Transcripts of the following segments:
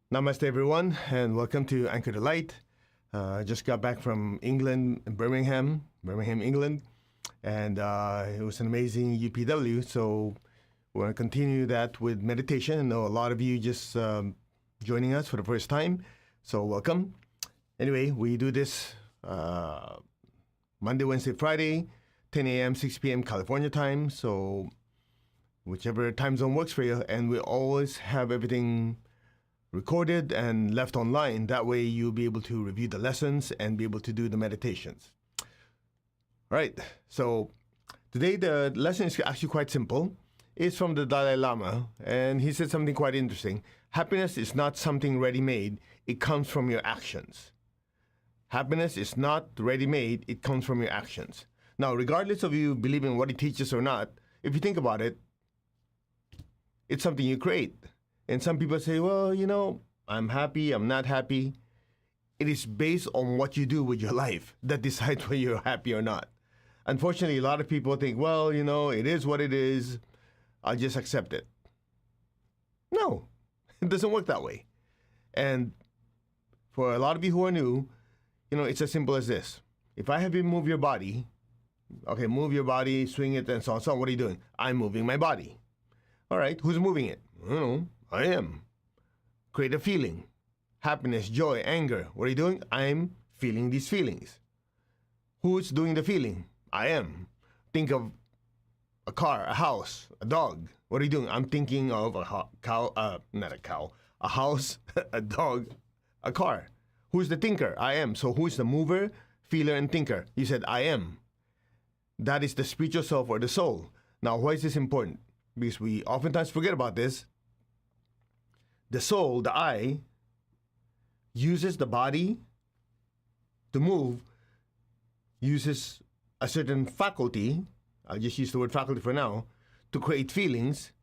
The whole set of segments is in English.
Namaste, everyone, and welcome to Anchor the Light. I just got back from England, Birmingham, England, and it was an amazing UPW. So we're going to continue that with meditation. I know a lot of you just joining us for the first time, so welcome. Anyway, we do this Monday, Wednesday, Friday, 10 a.m., 6 p.m. California time. So whichever time zone works for you, and we always have everything recorded and left online. That way you'll be able to review the lessons and be able to do the meditations. All right, so today the lesson is actually quite simple. It's from the Dalai Lama, and he said something quite interesting. Happiness is not something ready-made. It comes from your actions. Happiness is not ready-made. It comes from your actions. Now, regardless of you believing what he teaches or not, if you think about it, it's something you create. And some people say, well, I'm happy, I'm not happy. It is based on what you do with your life that decides whether you're happy or not. Unfortunately, a lot of people think, well, it is what it is. I'll just accept it. No, it doesn't work that way. And for a lot of you who are new, it's as simple as this. If I have you move your body, move your body, swing it, and so on. So what are you doing? I'm moving my body. All right, who's moving it? I don't know. I am. Create a feeling. Happiness, joy, anger. What are you doing? I'm feeling these feelings. Who's doing the feeling? I am. Think of a car, a house, a dog. What are you doing? I'm thinking of a not a cow, a house, a dog, a car. Who's the thinker? I am. So who's the mover, feeler, and thinker? You said I am. That is the spiritual self or the soul. Now, why is this important? Because we oftentimes forget about this. The soul, the I, uses the body to move, uses a certain faculty, I'll just use the word faculty for now, to create feelings.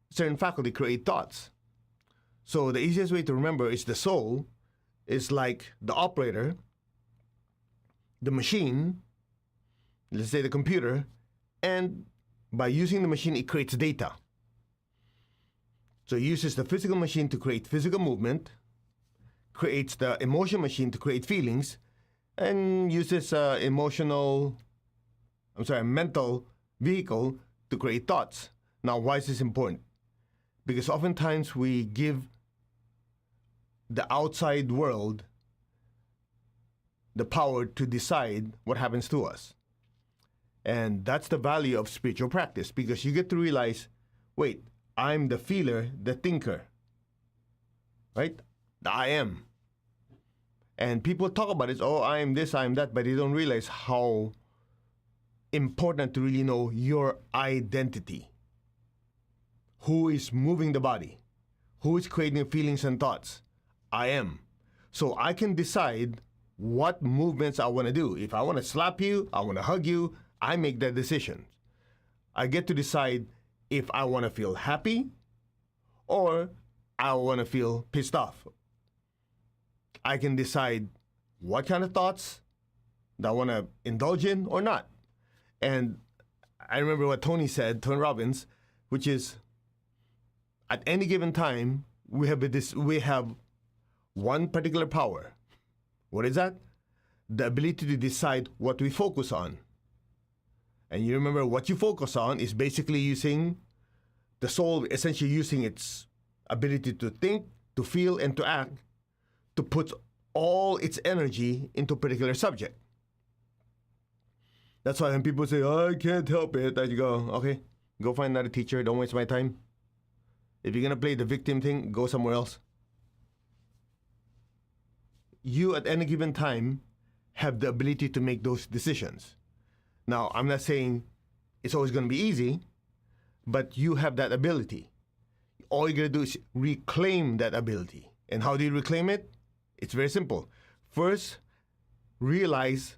Certain faculty create thoughts. So the easiest way to remember is the soul is like the operator, the machine, let's say the computer, and by using the machine, it creates data. So it uses the physical machine to create physical movement, creates the emotion machine to create feelings, and uses mental vehicle to create thoughts. Now, why is this important? Because oftentimes we give the outside world the power to decide what happens to us. And that's the value of spiritual practice, because you get to realize, wait, I'm the feeler, the thinker, right? The I am. And people talk about it, I am this, I am that, but they don't realize how important to really know your identity. Who is moving the body? Who is creating feelings and thoughts? I am. So I can decide what movements I want to do. If I want to slap you, I want to hug you, I make that decision. I get to decide if I want to feel happy or I want to feel pissed off. I can decide what kind of thoughts that I want to indulge in or not. And I remember what Tony Robbins, which is at any given time, we have one particular power. What is that? The ability to decide what we focus on. And you remember what you focus on is basically using the soul, essentially using its ability to think, to feel, and to act, to put all its energy into a particular subject. That's why when people say, I can't help it, I go, okay, go find another teacher, don't waste my time. If you're going to play the victim thing, go somewhere else. You, at any given time, have the ability to make those decisions. Now, I'm not saying it's always going to be easy, but you have that ability. All you got to do is reclaim that ability. And how do you reclaim it? It's very simple. First, realize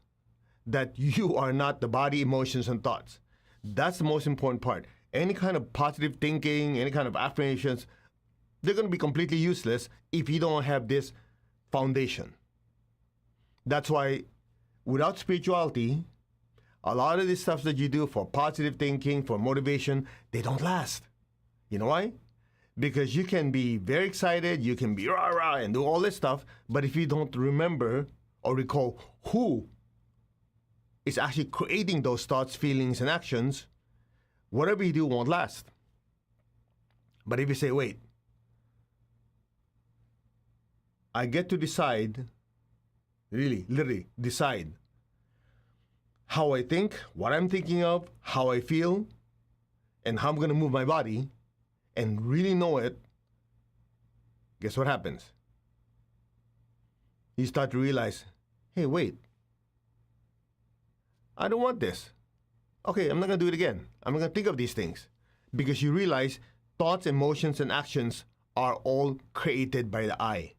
that you are not the body, emotions, and thoughts. That's the most important part. Any kind of positive thinking, any kind of affirmations, they're going to be completely useless if you don't have this foundation. That's why without spirituality, a lot of the stuff that you do for positive thinking, for motivation, they don't last. You know why? Because you can be very excited, you can be rah rah and do all this stuff, but if you don't remember or recall who is actually creating those thoughts, feelings, and actions, whatever you do won't last. But if you say, wait, I get to decide, really, literally decide how I think, what I'm thinking of, how I feel, and how I'm going to move my body, and really know it, guess what happens? You start to realize, hey, wait, I don't want this. Okay, I'm not going to do it again. I'm not going to think of these things. Because you realize thoughts, emotions, and actions are all created by the I.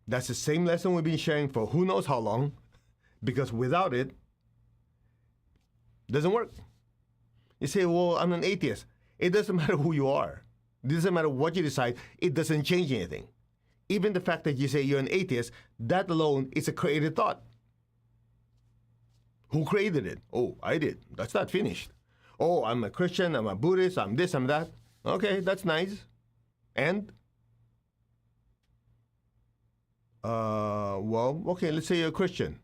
That's the same lesson we've been sharing for who knows how long, because without it, doesn't work. You say, well, I'm an atheist. It doesn't matter who you are. It doesn't matter what you decide. It doesn't change anything. Even the fact that you say you're an atheist, that alone is a created thought. Who created it? Oh, I did. That's not finished. Oh, I'm a Christian, I'm a Buddhist, I'm this, I'm that. Okay, that's nice. And? Well, okay, let's say you're a Christian.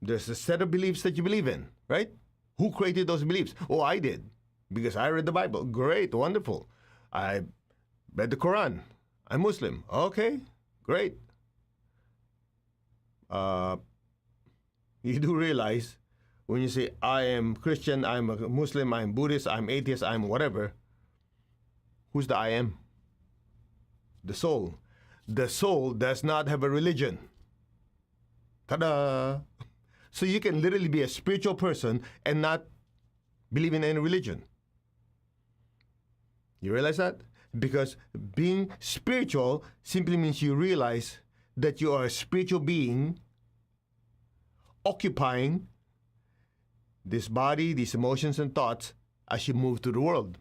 There's a set of beliefs that you believe in, right? Who created those beliefs? Oh, I did. Because I read the Bible. Great, wonderful. I read the Quran. I'm Muslim. Okay, great. You do realize when you say, I am Christian, I'm a Muslim, I'm Buddhist, I'm atheist, I'm whatever, who's the I am? The soul. The soul does not have a religion. Ta-da! So you can literally be a spiritual person and not believe in any religion. You realize that? Because being spiritual simply means you realize that you are a spiritual being occupying this body, these emotions and thoughts as you move through the world.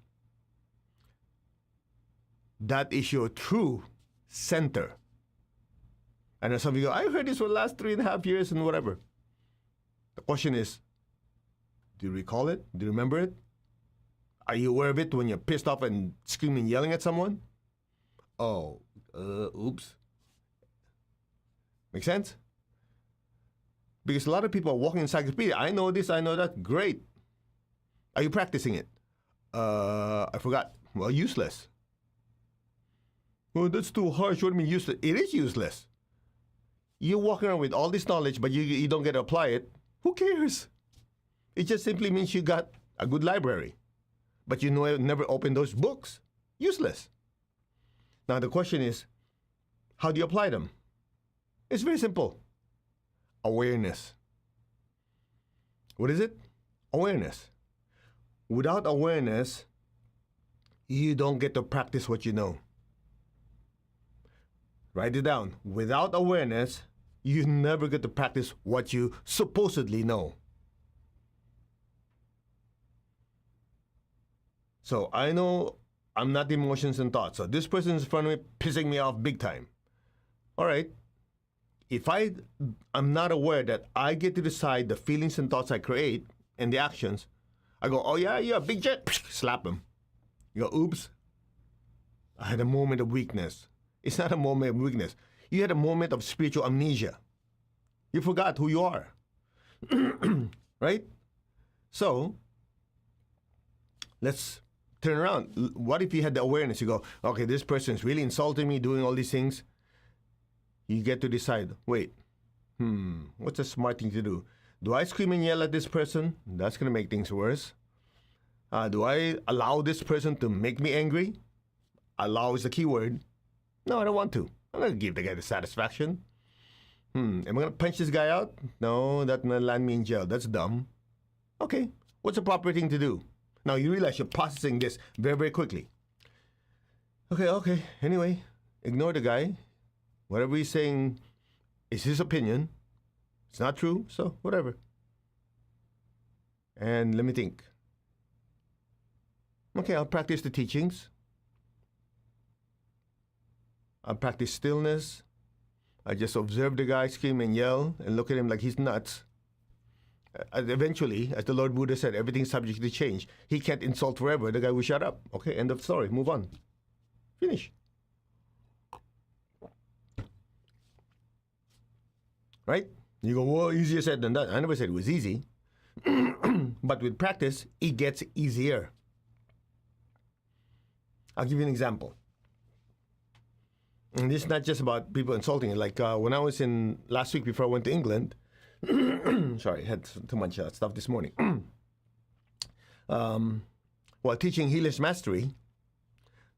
That is your true center. And then some of you go, I heard this for the last 3.5 years and whatever. The question is, do you recall it? Do you remember it? Are you aware of it when you're pissed off and screaming, yelling at someone? Oh, oops. Make sense? Because a lot of people are walking encyclopedia. I know this, I know that. Great. Are you practicing it? I forgot. Well, useless. Well, that's too harsh. What do you mean useless? It is useless. You're walking around with all this knowledge, but you don't get to apply it. Who cares? It just simply means you got a good library. But you never open those books. Useless. Now the question is, how do you apply them? It's very simple. Awareness. What is it? Awareness. Without awareness, you don't get to practice what you know. Write it down. Without awareness, you never get to practice what you supposedly know. So I know I'm not emotions and thoughts. So this person is in front of me, pissing me off big time. All right. If I'm not aware that I get to decide the feelings and thoughts I create and the actions, I go, oh yeah, big jet, slap him. You go, oops. I had a moment of weakness. It's not a moment of weakness. You had a moment of spiritual amnesia. You forgot who you are. Right? So, let's turn around. What if you had the awareness? You go, okay, this person is really insulting me, doing all these things. You get to decide, wait, what's a smart thing to do? Do I scream and yell at this person? That's going to make things worse. Do I allow this person to make me angry? Allow is the key word. No, I don't want to. I'm not going to give the guy the satisfaction. Am I going to punch this guy out? No, that's going to land me in jail. That's dumb. Okay, what's the proper thing to do? Now you realize you're processing this very, very quickly. Okay. Anyway, ignore the guy. Whatever he's saying is his opinion. It's not true, so whatever. And let me think. Okay, I'll practice the teachings. I'll practice stillness. I just observe the guy scream and yell and look at him like he's nuts. eventually, as the Lord Buddha said, everything's subject to change. He can't insult forever. The guy will shut up. Okay, end of story. Move on. Finish. Right? You go, well, easier said than done. I never said it was easy. But with practice, it gets easier. I'll give you an example. And this is not just about people insulting. Like when I was in last week before I went to England, sorry, I had too much stuff this morning. While teaching Healer's Mastery,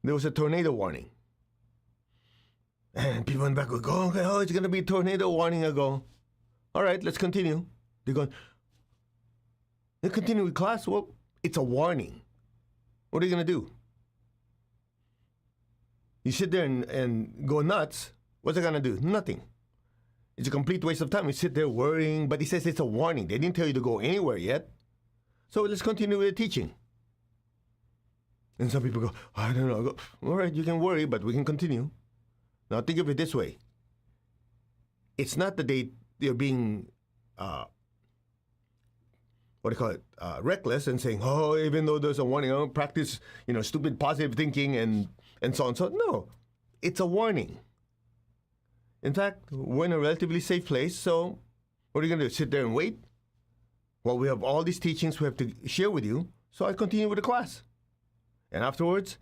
there was a tornado warning. And people in the back would go, okay, oh, it's going to be a tornado warning. I go, all right, let's continue. They go, they continue with class? Well, it's a warning. What are you going to do? You sit there and go nuts. What's it going to do? Nothing. It's a complete waste of time. You sit there worrying, but he says it's a warning. They didn't tell you to go anywhere yet. So let's continue with the teaching. And some people go, I don't know. I go, all right, you can worry, but we can continue. Now think of it this way. It's not that they're being, reckless and saying, oh, even though there's a warning, I don't practice, stupid positive thinking and so on. So no, it's a warning. In fact, we're in a relatively safe place, so what are you going to do, sit there and wait? Well, we have all these teachings we have to share with you, so I continue with the class. And afterwards,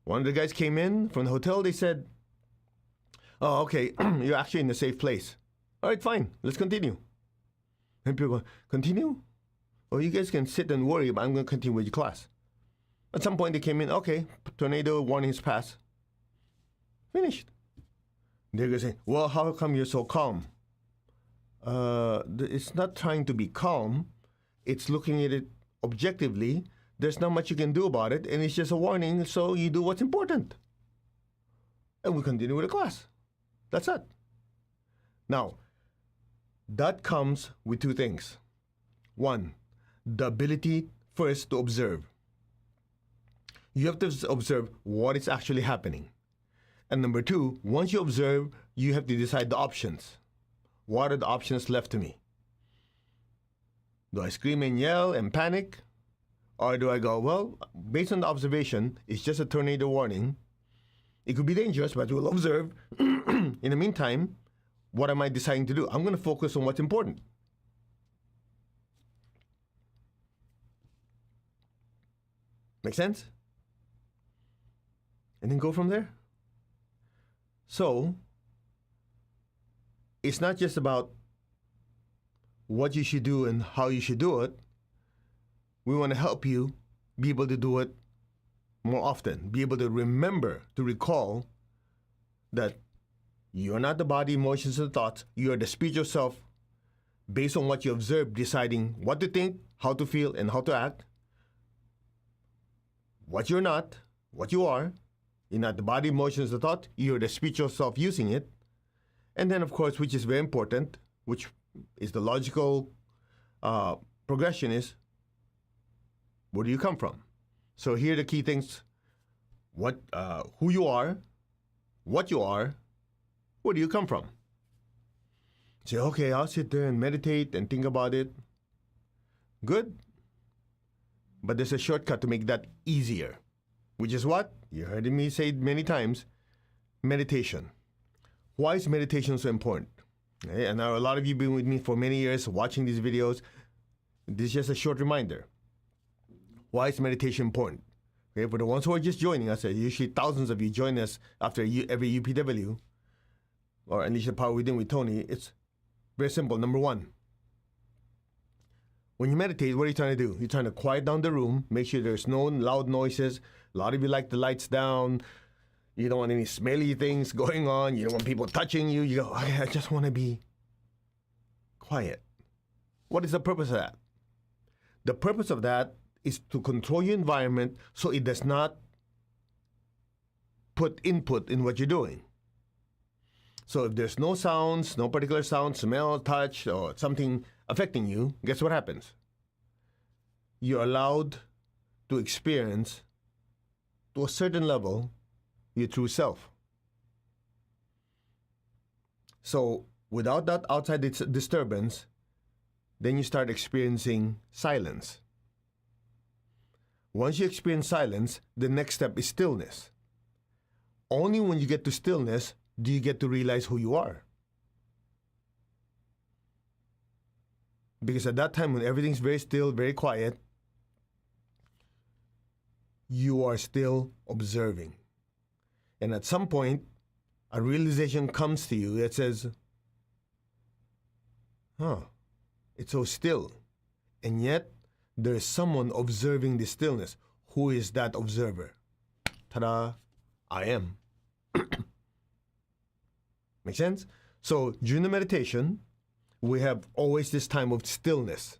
one of the guys came in from the hotel. They said, oh, okay, you're actually in a safe place. All right, fine, let's continue. And people go, continue? Well, you guys can sit and worry, but I'm going to continue with your class. At some point, they came in, okay, tornado warning is passed. Finished. They're going to say, well, how come you're so calm? It's not trying to be calm. It's looking at it objectively. There's not much you can do about it, and it's just a warning, so you do what's important. And we continue with the class. That's it. Now, that comes with two things. One, the ability first to observe. You have to observe what is actually happening. And number two, once you observe, you have to decide the options. What are the options left to me? Do I scream and yell and panic? Or do I go, well, based on the observation, it's just a tornado warning. It could be dangerous, but we'll observe. In the meantime, what am I deciding to do? I'm going to focus on what's important. Make sense? And then go from there. So, it's not just about what you should do and how you should do it. We want to help you be able to do it more often, be able to remember, to recall that you're not the body, emotions, and thoughts. You are the spiritual self based on what you observe, deciding what to think, how to feel, and how to act. What you're not, what you are. You're not the body, emotions, the thought. You're the spiritual self using it. And then, of course, which is very important, which is the logical progression is, where do you come from? So here are the key things. Who you are, what you are, where do you come from? Say, okay, I'll sit there and meditate and think about it. Good. But there's a shortcut to make that easier, which is what? You heard me say it many times, meditation. Why is meditation so important? Okay, and now a lot of you have been with me for many years watching these videos. This is just a short reminder. Why is meditation important? Okay, for the ones who are just joining us, usually thousands of you join us after every UPW, or Unleash the Power Within with Tony. It's very simple. Number one, when you meditate, what are you trying to do? You're trying to quiet down the room, make sure there's no loud noises. A lot of you like the lights down. You don't want any smelly things going on. You don't want people touching you. You go, okay, I just want to be quiet. What is the purpose of that? The purpose of that is to control your environment so it does not put input in what you're doing. So if there's no sounds, no particular sound, smell, touch, or something affecting you, guess what happens? You're allowed to experience, to a certain level, your true self. So without that outside disturbance, then you start experiencing silence. Once you experience silence, the next step is stillness. Only when you get to stillness do you get to realize who you are. Because at that time, when everything's very still, very quiet, you are still observing. And at some point, a realization comes to you that says, it's so still. And yet, there is someone observing the stillness. Who is that observer? Ta-da! I am. Make sense? So, during the meditation, we have always this time of stillness.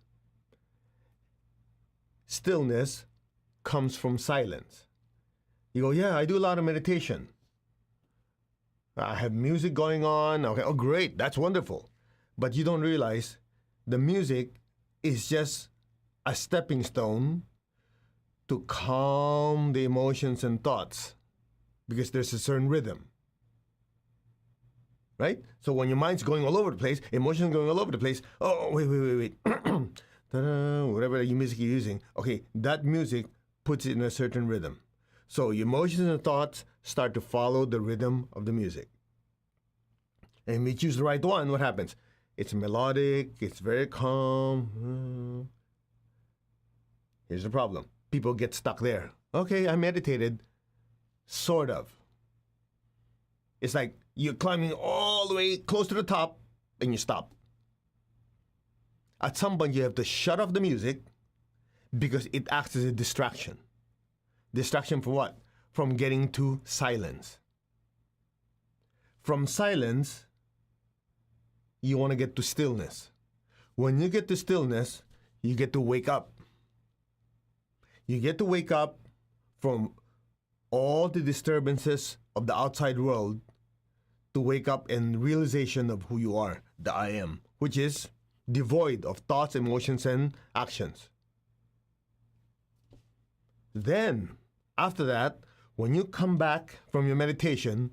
Stillness comes from silence. You go, yeah, I do a lot of meditation. I have music going on. Okay, oh, great, that's wonderful. But you don't realize the music is just a stepping stone to calm the emotions and thoughts because there's a certain rhythm. Right? So when your mind's going all over the place, emotions going all over the place, oh, wait. Whatever music you're using, okay, that music puts it in a certain rhythm. So your emotions and thoughts start to follow the rhythm of the music. And if you choose the right one, what happens? It's melodic, it's very calm. Here's the problem. People get stuck there. Okay, I meditated. Sort of. It's like you're climbing all the way close to the top and you stop. At some point, you have to shut off the music because it acts as a distraction. Distraction from what? From getting to silence. From silence, you want to get to stillness. When you get to stillness, you get to wake up. You get to wake up from all the disturbances of the outside world to wake up in realization of who you are, the I am, which is devoid of thoughts, emotions, and actions. Then, after that, when you come back from your meditation,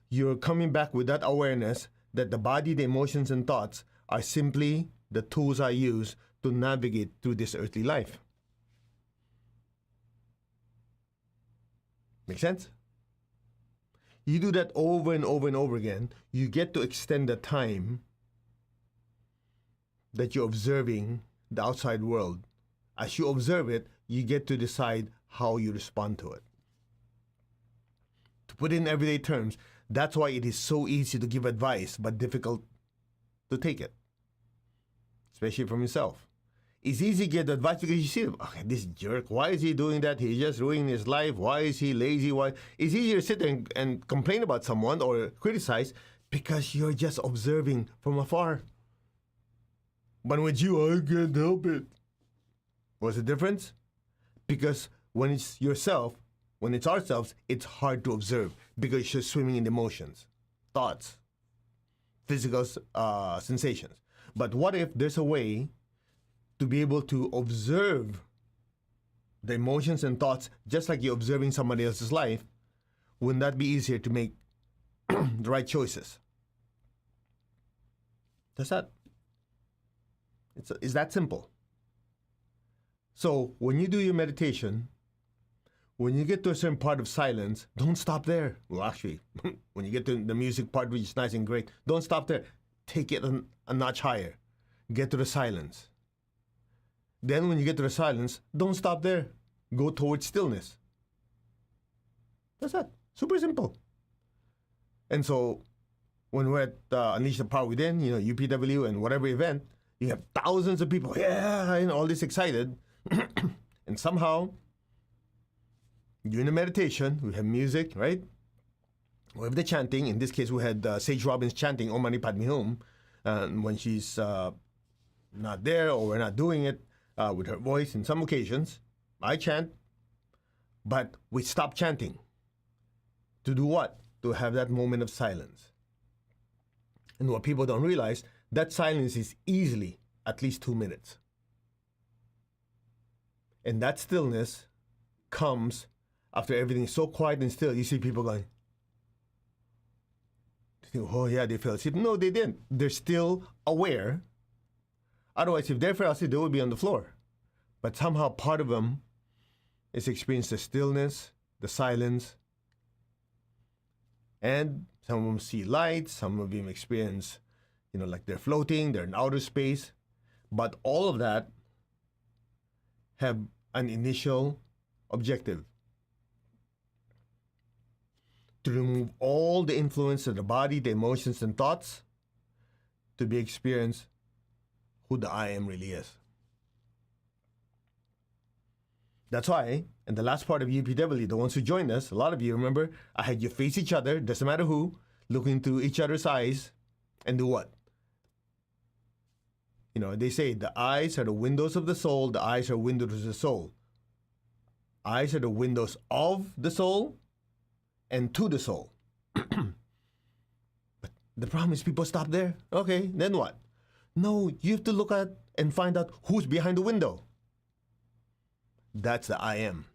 you're coming back with that awareness that the body, the emotions, and thoughts are simply the tools I use to navigate through this earthly life. Make sense? You do that over and over and over again, you get to extend the time that you're observing the outside world. As you observe it, you get to decide how you respond to it. To put it in everyday terms, that's why it is so easy to give advice, but difficult to take it, especially from yourself. It's easy to get advice because you see, okay, this jerk, why is he doing that? He's just ruining his life. Why is he lazy? Why? It's easier to sit there and complain about someone or criticize because you're just observing from afar. But with you, I can't help it. What's the difference? Because when it's yourself, when it's ourselves, it's hard to observe because you're swimming in emotions, thoughts, physical sensations. But what if there's a way to be able to observe the emotions and thoughts just like you're observing somebody else's life? Wouldn't that be easier to make the right choices? That's that. It's that simple. So when you do your meditation, when you get to a certain part of silence, don't stop there. Well, actually, when you get to the music part, which is nice and great, don't stop there. Take it a notch higher. Get to the silence. Then when you get to the silence, don't stop there. Go towards stillness. That's that. Super simple. And so when we're at Unleash the Power Within, UPW and whatever event, you have thousands of people, all this excited. And somehow, during the meditation, we have music, right? We have the chanting. In this case, we had Sage Robbins chanting Om Mani Padme Hum. And when she's not there or we're not doing it with her voice in some occasions, I chant. But we stop chanting. To do what? To have that moment of silence. And what people don't realize, that silence is easily at least 2 minutes. And that stillness comes after everything is so quiet and still. You see people going, oh yeah, they fell asleep. No, they didn't. They're still aware Otherwise, if they're fell asleep, they would be on the floor. But somehow part of them is experience the stillness, the silence, and some of them see lights, some of them experience, like they're floating, they're in outer space. But all of that have an initial objective: to remove all the influence of the body, the emotions, and thoughts, to be experienced who the I am really is. That's why, in the last part of UPW, the ones who joined us, a lot of you remember, I had you face each other, doesn't matter who, look into each other's eyes, and do what? They say the eyes are the windows of the soul, the eyes are windows of the soul. Eyes are the windows of the soul and to the soul. But the problem is people stop there. Okay, then what? No, you have to look at and find out who's behind the window. That's the I am.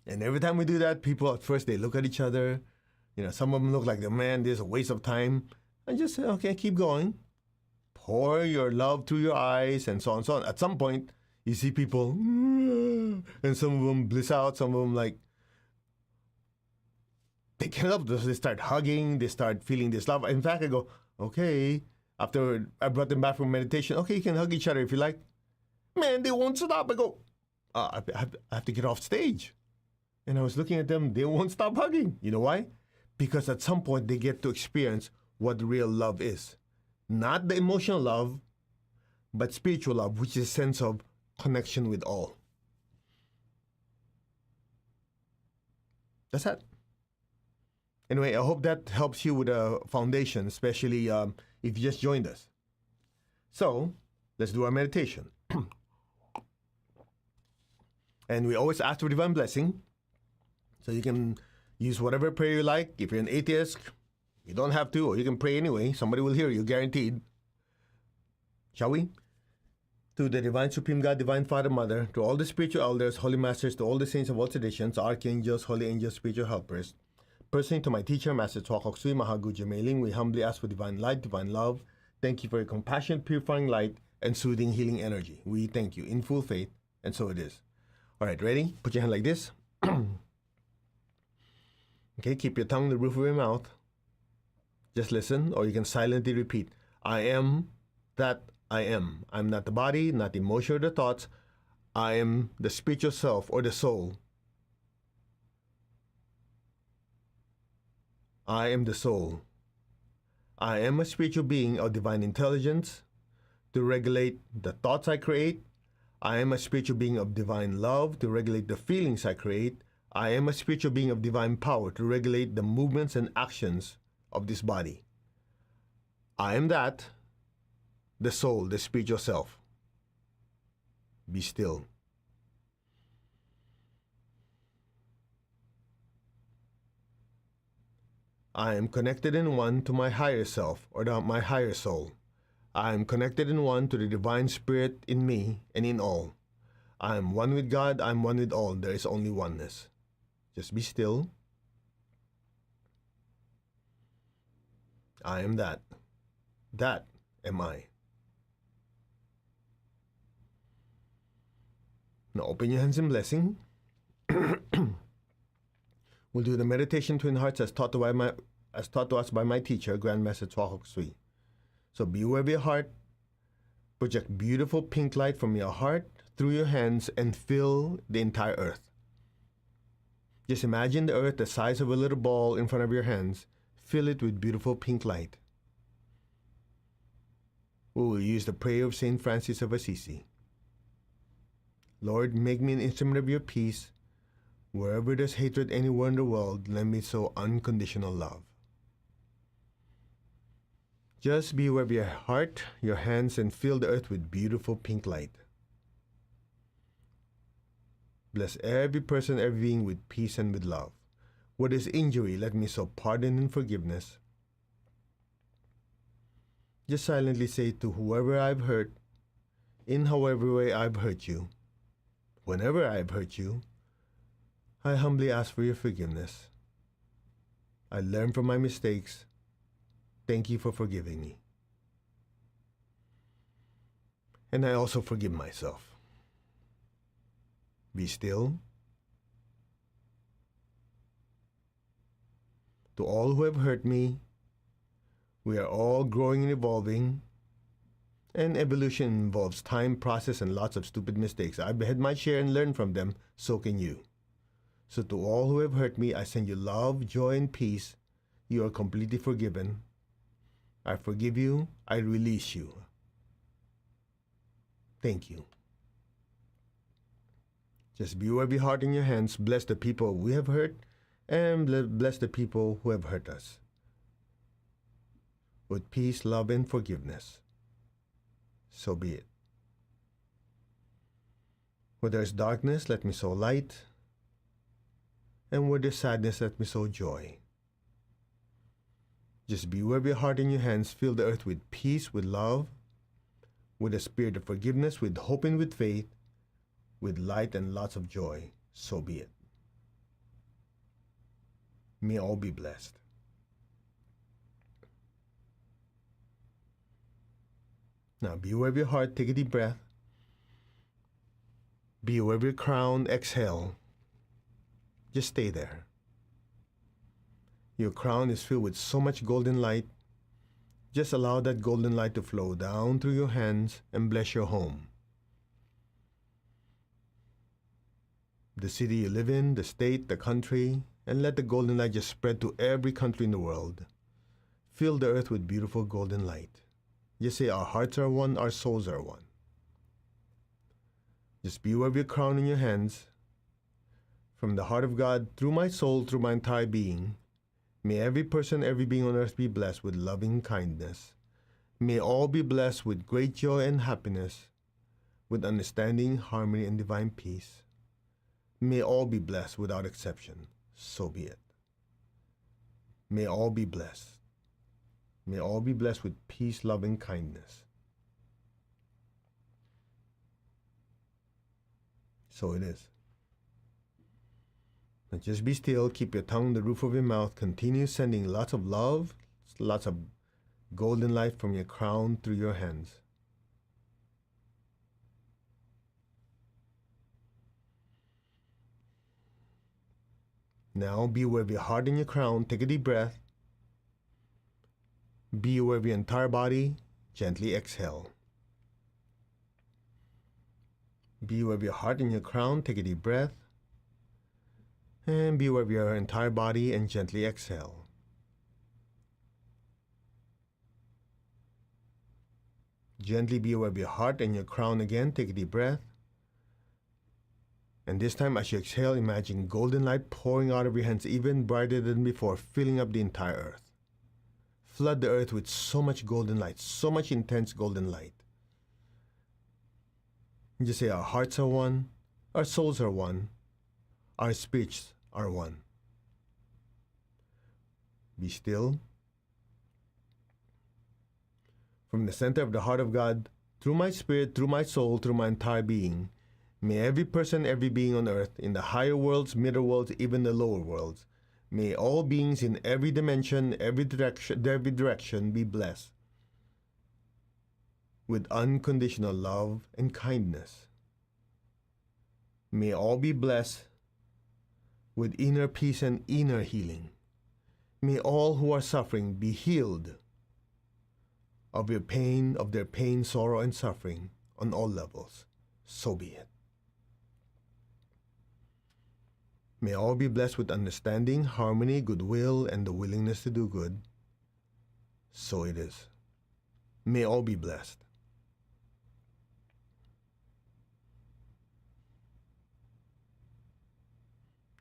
And every time we do that, people at first, they look at each other. Some of them look like, man, this is a waste of time. And just say, okay, keep going. Pour your love through your eyes and so on and so on. At some point, you see people, and some of them bliss out, some of them they can't help this. They start hugging, they start feeling this love. In fact, I go, okay, after I brought them back from meditation, okay, you can hug each other if you like. Man, they won't stop. I go, I have to get off stage. And I was looking at them, they won't stop hugging. You know why? Because at some point they get to experience what real love is. Not the emotional love, but spiritual love, which is a sense of connection with all. That's it. Anyway, I hope that helps you with a foundation, especially if you just joined us. So, let's do our meditation. And we always ask for divine blessing. So you can use whatever prayer you like. If you're an atheist, you don't have to, or you can pray anyway. Somebody will hear you, guaranteed. Shall we? To the Divine Supreme God, Divine Father, Mother, to all the spiritual elders, holy masters, to all the saints of all traditions, archangels, holy angels, spiritual helpers. Personally to my teacher, Master Chua Sui Mahaguja Meiling, we humbly ask for divine light, divine love. Thank you for your compassion, purifying light, and soothing, healing energy. We thank you in full faith, and so it is. All right, ready? Put your hand like this. Okay, keep your tongue in the roof of your mouth. Just listen, or you can silently repeat. I am that I am. I'm not the body, not the emotion or the thoughts. I am the spiritual self or the soul. I am the soul. I am a spiritual being of divine intelligence to regulate the thoughts I create. I am a spiritual being of divine love to regulate the feelings I create. I am a spiritual being of divine power to regulate the movements and actions of this body. I am that, the soul, the spiritual self. Be still. I am connected in one to my higher self, or my higher soul. I am connected in one to the divine spirit in me and in all. I am one with God, I am one with all. There is only oneness. Just be still. I am that. That am I. Now open your hands in blessing. We'll do the meditation Twin Hearts as taught to us by my teacher, Grandmaster Chua Sui. So be aware of your heart. Project beautiful pink light from your heart through your hands and fill the entire earth. Just imagine the earth the size of a little ball in front of your hands. Fill it with beautiful pink light. We will use the prayer of Saint Francis of Assisi. Lord, make me an instrument of your peace. Wherever there's hatred anywhere in the world, let me sow unconditional love. Just be aware of your heart, your hands, and fill the earth with beautiful pink light. Bless every person, every being with peace and with love. Where there's injury, let me sow pardon and forgiveness. Just silently say to whoever I've hurt, in however way I've hurt you, whenever I've hurt you, I humbly ask for your forgiveness. I learn from my mistakes. Thank you for forgiving me. And I also forgive myself. Be still. To all who have hurt me, we are all growing and evolving. And evolution involves time, process, and lots of stupid mistakes. I've had my share and learned from them, so can you. So to all who have hurt me, I send you love, joy, and peace. You are completely forgiven. I forgive you. I release you. Thank you. Just be with your heart in your hands. Bless the people we have hurt, and bless the people who have hurt us. With peace, love, and forgiveness. So be it. Where there is darkness, let me sow light. And where there is sadness, let me sow joy. Just be with your heart in your hands. Fill the earth with peace, with love, with a spirit of forgiveness, with hope and with faith, with light and lots of joy. So be it. May all be blessed. Now be aware of your heart. Take a deep breath. Be aware of your crown. Exhale. Just stay there. Your crown is filled with so much golden light. Just allow that golden light to flow down through your hands and bless your home. The city you live in, the state, the country, and let the golden light just spread to every country in the world. Fill the earth with beautiful golden light. Just say, our hearts are one, our souls are one. Just be aware of your crown in your hands. From the heart of God, through my soul, through my entire being, may every person, every being on earth be blessed with loving kindness. May all be blessed with great joy and happiness, with understanding, harmony, and divine peace. May all be blessed without exception. So be it. May all be blessed. May all be blessed with peace, love, and kindness. So it is. Now just be still. Keep your tongue on the roof of your mouth. Continue sending lots of love, lots of golden light from your crown through your hands. Now be aware of your heart and your crown. Take a deep breath. Be aware of your entire body. Gently exhale. Be aware of your heart and your crown. Take a deep breath. And be aware of your entire body and gently exhale. Gently be aware of your heart and your crown again. Take a deep breath. And this time, as you exhale, imagine golden light pouring out of your hands, even brighter than before, filling up the entire earth. Flood the earth with so much golden light, so much intense golden light. And just say, our hearts are one, our souls are one, our spirits are one. Be still. From the center of the heart of God, through my spirit, through my soul, through my entire being, may every person, every being on earth, in the higher worlds, middle worlds, even the lower worlds, may all beings in every dimension, every direction be blessed with unconditional love and kindness. May all be blessed with inner peace and inner healing. May all who are suffering be healed of their pain, sorrow, and suffering on all levels. So be it. May all be blessed with understanding, harmony, goodwill, and the willingness to do good. So it is. May all be blessed.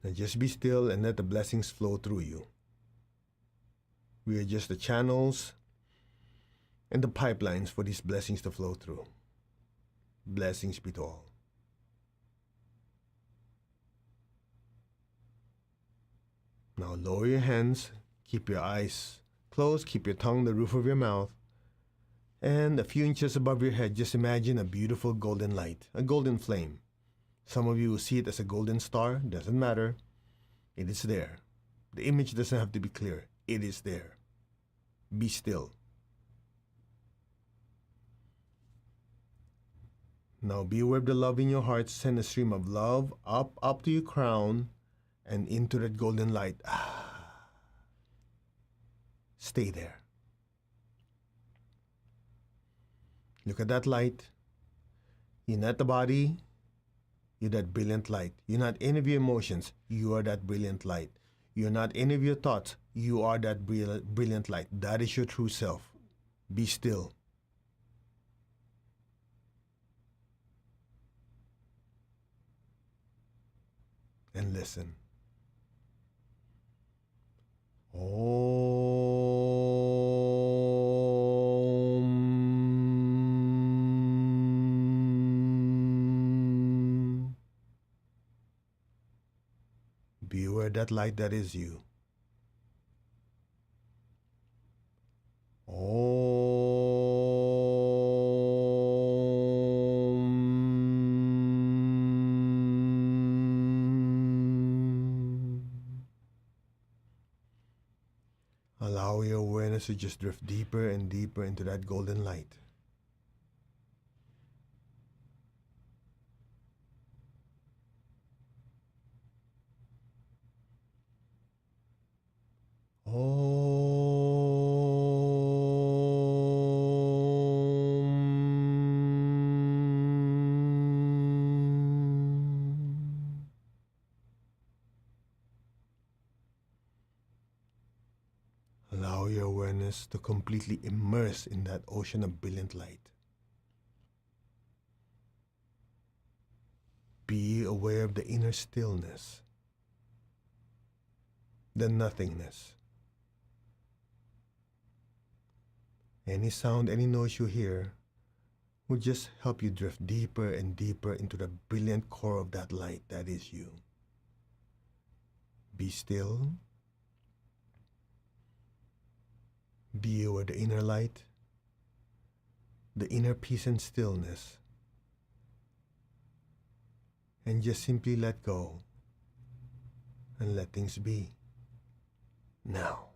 Now just be still and let the blessings flow through you. We are just the channels and the pipelines for these blessings to flow through. Blessings be to all. Now lower your hands, keep your eyes closed, keep your tongue on the roof of your mouth, and a few inches above your head, just imagine a beautiful golden light, a golden flame. Some of you will see it as a golden star, doesn't matter. It is there. The image doesn't have to be clear. It is there. Be still. Now be aware of the love in your heart. Send a stream of love up to your crown and into that golden light. Stay there. Look at that light. You're not the body. You're that brilliant light. You're not any of your emotions. You are that brilliant light. You're not any of your thoughts. You are that brilliant light. That is your true self. Be still. And listen. Om. Be aware that light that is you. Om. Allow your awareness to just drift deeper and deeper into that golden light. Om. Allow your awareness to completely immerse in that ocean of brilliant light. Be aware of the inner stillness, the nothingness. Any sound, any noise you hear will just help you drift deeper and deeper into the brilliant core of that light that is you. Be still. Be aware of the inner light, the inner peace and stillness, and just simply let go and let things be. Now.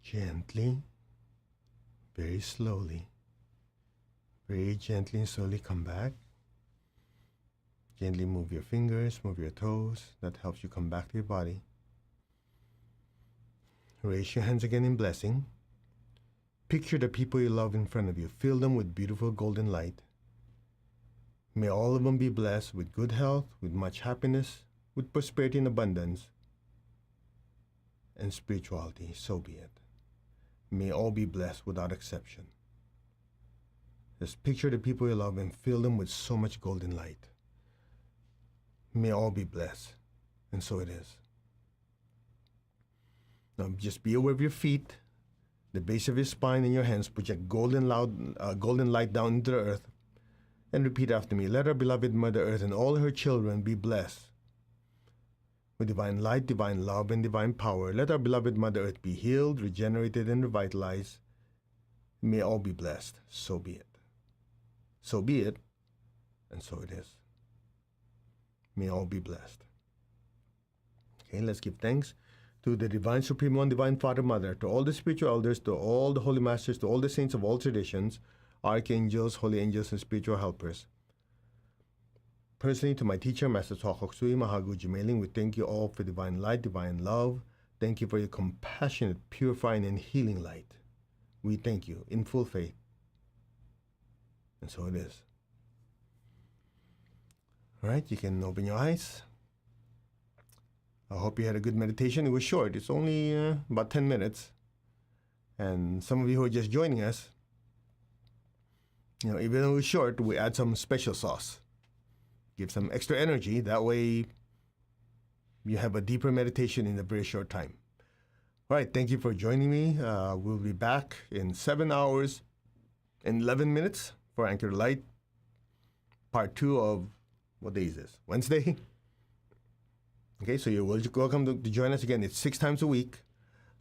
Gently, very slowly, very gently and slowly come back. Gently move your fingers, move your toes. That helps you come back to your body. Raise your hands again in blessing. Picture the people you love in front of you. Fill them with beautiful golden light. May all of them be blessed with good health, with much happiness, with prosperity and abundance, and spirituality. So be it. May all be blessed without exception. Just picture the people you love and fill them with so much golden light. May all be blessed. And so it is. Now just be aware of your feet, the base of your spine, and your hands. Project golden light down into the earth. And repeat after me. Let our beloved Mother Earth and all her children be blessed with divine light, divine love, and divine power. Let our beloved Mother Earth be healed, regenerated, and revitalized. May all be blessed. So be it. So be it, and so it is. May all be blessed. Okay, let's give thanks to the Divine Supreme One, Divine Father, Mother, to all the spiritual elders, to all the holy masters, to all the saints of all traditions, archangels, holy angels, and spiritual helpers. Personally, to my teacher, Master Sokoksui Mahagu Jimeling, we thank you all for divine light, divine love. Thank you for your compassionate, purifying, and healing light. We thank you in full faith. And so it is. All right, you can open your eyes. I hope you had a good meditation. It was short. It's only about 10 minutes. And some of you who are just joining us, even though it was short, we add some special sauce. Give some extra energy. That way you have a deeper meditation in a very short time. All right, thank you for joining me. We'll be back in 7 hours and 11 minutes for Anchor Light, part 2 of, what day is this? Wednesday? Okay, so you're welcome to join us again. It's 6 times a week,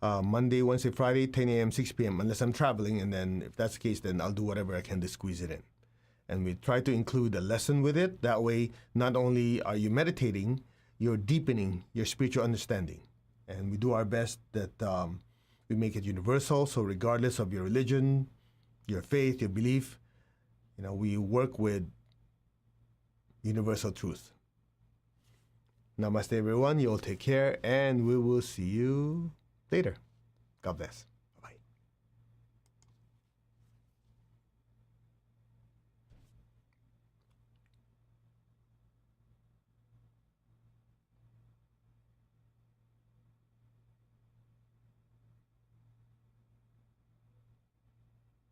Monday, Wednesday, Friday, 10 a.m., 6 p.m., unless I'm traveling. And then if that's the case, then I'll do whatever I can to squeeze it in. And we try to include a lesson with it. That way, not only are you meditating, you're deepening your spiritual understanding. And we do our best that we make it universal. So regardless of your religion, your faith, your belief, we work with universal truth. Namaste, everyone. You all take care, and we will see you later. God bless.